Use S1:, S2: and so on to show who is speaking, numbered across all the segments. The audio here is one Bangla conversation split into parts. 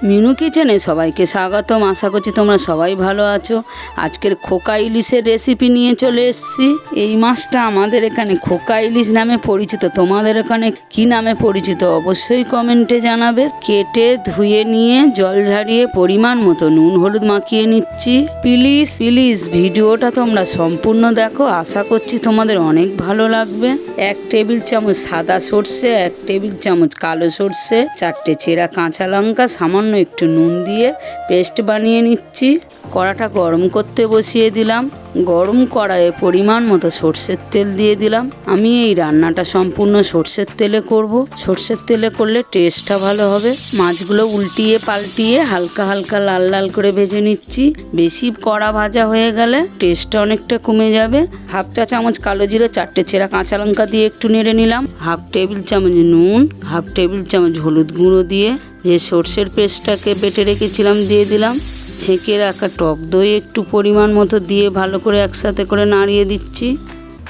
S1: মিনু কিচেনে সবাইকে স্বাগতম। আশা করছি তোমরা সবাই ভালো আছো। আজকের খোকা ইলিশের রেসিপি নিয়ে চলে এসেছি। এই মাছটা আমাদের এখানে খোকা ইলিশ নামে পরিচিত, তোমাদের এখানে কি নামে পরিচিত অবশ্যই কমেন্টে জানাবে। কেটে ধুয়ে নিয়ে জল ঝারিয়ে পরিমাণ মতো নুন হলুদ মাখিয়ে নিচ্ছি। প্লিজ ভিডিওটা তোমরা সম্পূর্ণ দেখো, আশা করছি তোমাদের অনেক ভালো লাগবে। 1 টেবিল চামচ সাদা সর্ষে, 1 টেবিল চামচ কালো সর্ষে, 4টে চেরা কাঁচা লঙ্কা, সামান্য একটু নুন দিয়ে পেস্ট বানিয়ে নিচ্ছি। কড়াটা গরম করতে বসিয়ে দিলাম। গরম কড়াইয়ে পরিমাণ মতো সর্ষের তেল দিয়ে দিলাম। আমি এই রান্নাটা সম্পূর্ণ সর্ষের তেলে করব। সর্ষের তেলে করলে টেস্টটা ভালো হবে। মাছগুলো উল্টিয়ে পাল্টিয়ে হালকা হালকা লাল লাল করে ভেজে নিচ্ছি। বেশি কড়া ভাজা হয়ে গেলে টেস্টটা অনেকটা কমে যাবে। 1/2 চা চামচ কালো জিরে, 4টে চেরা কাঁচা লঙ্কা দিয়ে একটু নেড়ে নিলাম। 1/2 টেবিল চামচ নুন, 1/2 টেবিল চামচ হলুদ গুঁড়ো দিয়ে যে সর্ষের পেস্টটাকে বেটে রেখেছিলাম দিয়ে দিলাম। ছেঁকে রাখা টক দই একটু পরিমাণ মতো দিয়ে ভালো করে একসাথে করে নাড়িয়ে দিচ্ছি।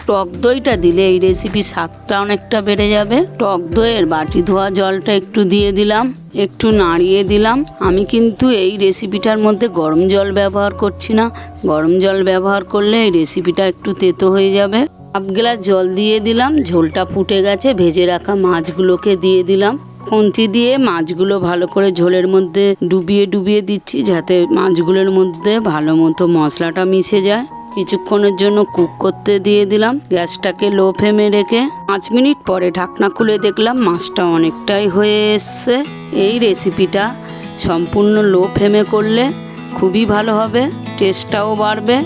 S1: টক দইটা দিলে এই রেসিপি স্বাদটা অনেকটা বেড়ে যাবে। টক দইয়ের বাটি ধোয়া জলটা একটু দিয়ে দিলাম, একটু নাড়িয়ে দিলাম। আমি কিন্তু এই রেসিপিটার মধ্যে গরম জল ব্যবহার করছি না। গরম জল ব্যবহার করলে এই রেসিপিটা একটু তেতো হয়ে যাবে। 1/2 গ্লাস জল দিয়ে দিলাম। ঝোলটা ফুটে গেছে। ভেজে রাখা মাছগুলোকে দিয়ে দিলাম। খুন্তি দিয়ে মাছগুলো ভালো করে ঝোলের মধ্যে ডুবিয়ে দিচ্ছি, যাতে মাছগুলোর মধ্যে ভালো মতো মশলাটা মিশে যায়। কিছুক্ষণের জন্য কুক করতে দিয়ে দিলাম। গ্যাসটাকে লো ফ্লেমে রেখে 5 মিনিট পরে ঢাকনা খুলে দেখলাম মাছটা অনেকটাই হয়ে এসছে। এই রেসিপিটা সম্পূর্ণ লো ফ্লেমে করলে খুবই ভালো হবে, টেস্টটাও বাড়বে।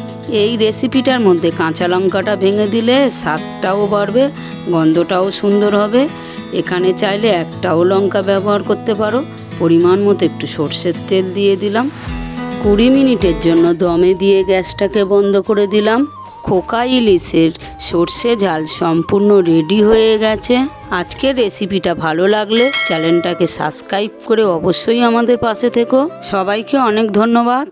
S1: এই রেসিপিটার মধ্যে কাঁচা লঙ্কাটা ভেঙে দিলে স্বাদটাও বাড়বে, গন্ধটাও সুন্দর হবে। এখানে চাইলে একটাও লঙ্কা ব্যবহার করতে পারো। পরিমাণ মতো একটু সর্ষের তেল দিয়ে দিলাম। 20 মিনিটের জন্য দমে দিয়ে গ্যাসটাকে বন্ধ করে দিলাম। খোকা ইলিশের সর্ষে ঝাল সম্পূর্ণ রেডি হয়ে গেছে। আজকের রেসিপিটা ভালো লাগলে চ্যানেলটাকে সাবস্ক্রাইব করে অবশ্যই আমাদের পাশে থেকো। সবাইকে অনেক ধন্যবাদ।